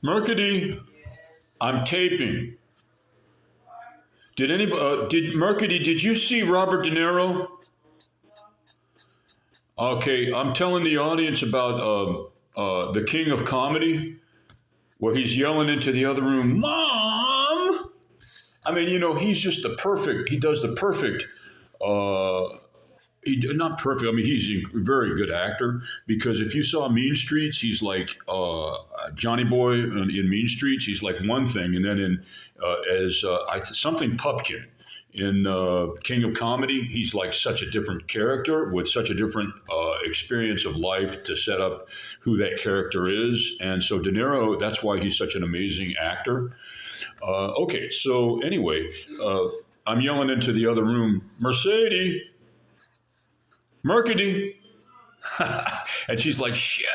Mercady, I'm taping. Did anybody? Did Mercady? Did you see Robert De Niro? Okay, I'm telling the audience about the King of Comedy, where he's yelling into the other room, "Mom!" I mean, he's just the perfect. He does the perfect. Uh, not perfect. I mean, he's a very good actor because if you saw Mean Streets, he's like Johnny Boy in Mean Streets. He's like one thing, and then in as something Pupkin in King of Comedy, he's like such a different character with such a different experience of life to set up who that character is. And so De Niro, that's why he's such an amazing actor. Okay, so anyway, I'm yelling into the other room, Mercedes. Mercady. And she's like, shut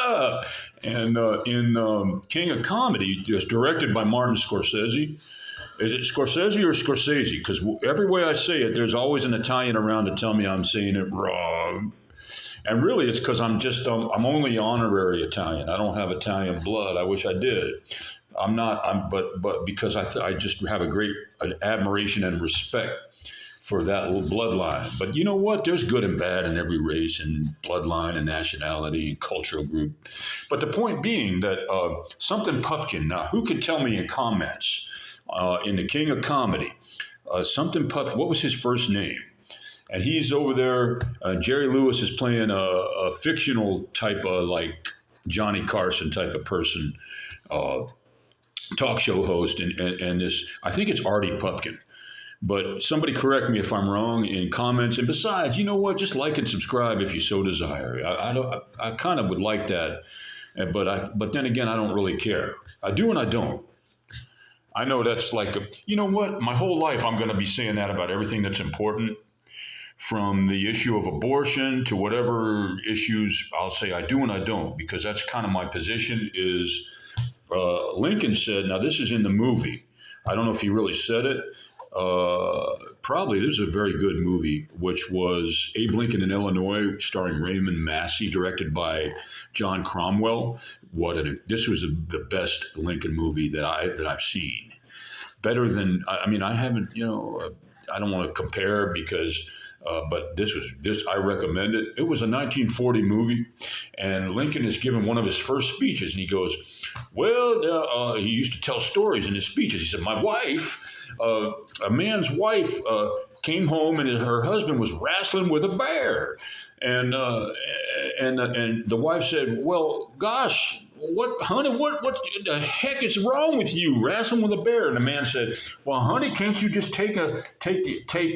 up. And in King of Comedy, just directed by Martin Scorsese. Is it Scorsese or Scorsese? Because every way I say it, there's always an Italian around to tell me I'm saying it wrong. And really, it's because I'm only honorary Italian. I don't have Italian blood. I wish I did. I'm not. But because I just have a great admiration and respect for that little bloodline. But you know what? There's good and bad in every race and bloodline and nationality and cultural group. But the point being that something Pupkin, now who can tell me in comments in the King of Comedy, something Pupkin, what was his first name? And he's over there, Jerry Lewis is playing a fictional type of like Johnny Carson type of person, talk show host. And this, I think it's Artie Pupkin. But somebody correct me if I'm wrong in comments. And besides, you know what? Just like and subscribe if you so desire. I kind of would like that, but then again, I don't really care. I do and I don't. I know that's like you know what? My whole life, I'm going to be saying that about everything that's important, from the issue of abortion to whatever issues. I'll say I do and I don't because that's kind of my position. Is Lincoln said? Now this is in the movie. I don't know if he really said it. Probably this is a very good movie, which was Abe Lincoln in Illinois, starring Raymond Massey, directed by John Cromwell. This was the best Lincoln movie that I've seen. Better than I haven't. I don't want to compare because. But this I recommend it. It was a 1940 movie, and Lincoln is giving one of his first speeches, and he goes, "Well, he used to tell stories in his speeches. He said, my wife." A man's wife came home and her husband was wrestling with a bear, and the wife said, "Well, gosh, honey, what the heck is wrong with you wrestling with a bear?" And the man said, "Well, honey, can't you just take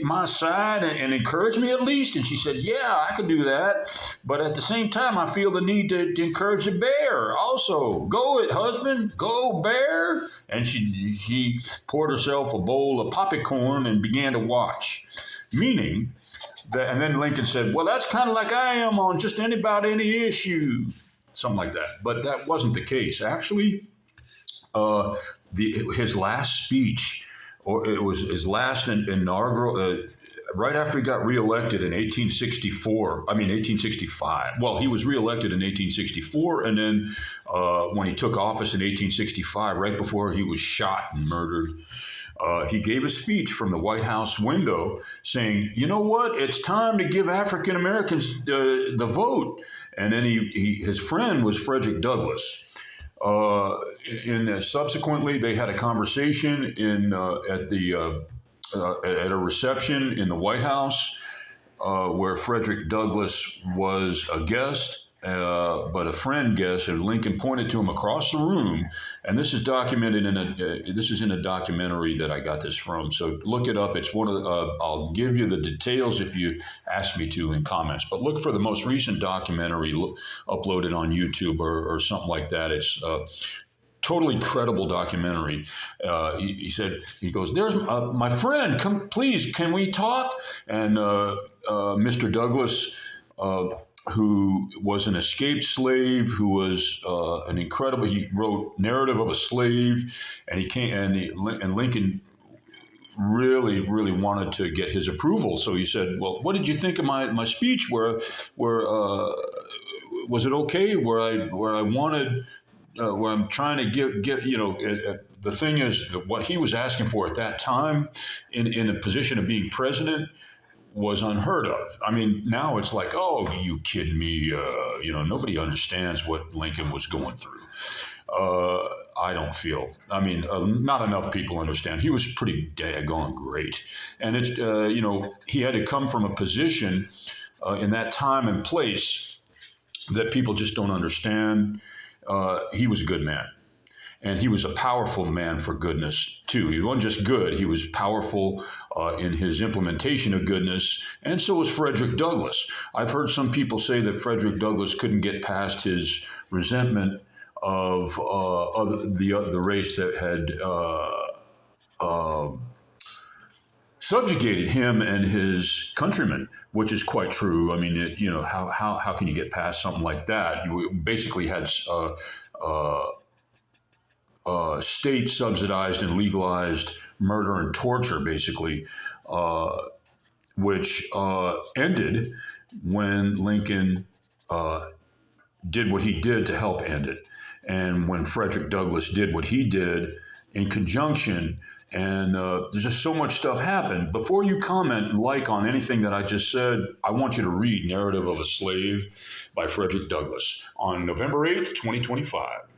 my side and encourage me at least?" And she said, "Yeah, I can do that, but at the same time, I feel the need to encourage the bear also. Go it, husband, go bear." And she poured herself a bowl of popcorn and began to watch, meaning that. And then Lincoln said, "Well, that's kind of like I am on just about any issue." Something like that. But that wasn't the case. Actually, his last speech, or it was his last inaugural, right after he got reelected in 1865. Well, he was reelected in 1864, and then when he took office in 1865, right before he was shot and murdered, he gave a speech from the White House window saying, "You know what? It's time to give African Americans the vote." And then his friend was Frederick Douglass. Subsequently, they had a conversation at a reception in the White House where Frederick Douglass was a guest. But a friend guest, and Lincoln pointed to him across the room, and this is documented this is in a documentary that I got this from. So look it up. It's one of I'll give you the details if you ask me to in comments. But look for the most recent documentary uploaded on YouTube or something like that. It's totally credible documentary. He said, he goes, "There's my friend. Come, please, can we talk?" And Mr. Douglas. Who was an escaped slave, who was he wrote Narrative of a Slave, and he came, and Lincoln really, really wanted to get his approval. So he said, "Well, what did you think of my speech? Where was it okay? Where I wanted what I'm trying to get the thing is that what he was asking for at that time in a position of being president was unheard of. I mean, now it's like, oh, you kidding me? Nobody understands what Lincoln was going through. I don't feel. I mean, not enough people understand. He was pretty daggone great, and it's he had to come from a position in that time and place that people just don't understand. He was a good man. And he was a powerful man for goodness, too. He wasn't just good, he was powerful in his implementation of goodness, and so was Frederick Douglass. I've heard some people say that Frederick Douglass couldn't get past his resentment of the race that had subjugated him and his countrymen, which is quite true. I mean, how can you get past something like that? You basically had state subsidized and legalized murder and torture, basically, which ended when Lincoln did what he did to help end it. And when Frederick Douglass did what he did in conjunction, and there's just so much stuff happened. Before you comment and like on anything that I just said, I want you to read Narrative of a Slave by Frederick Douglass on November 8th, 2025.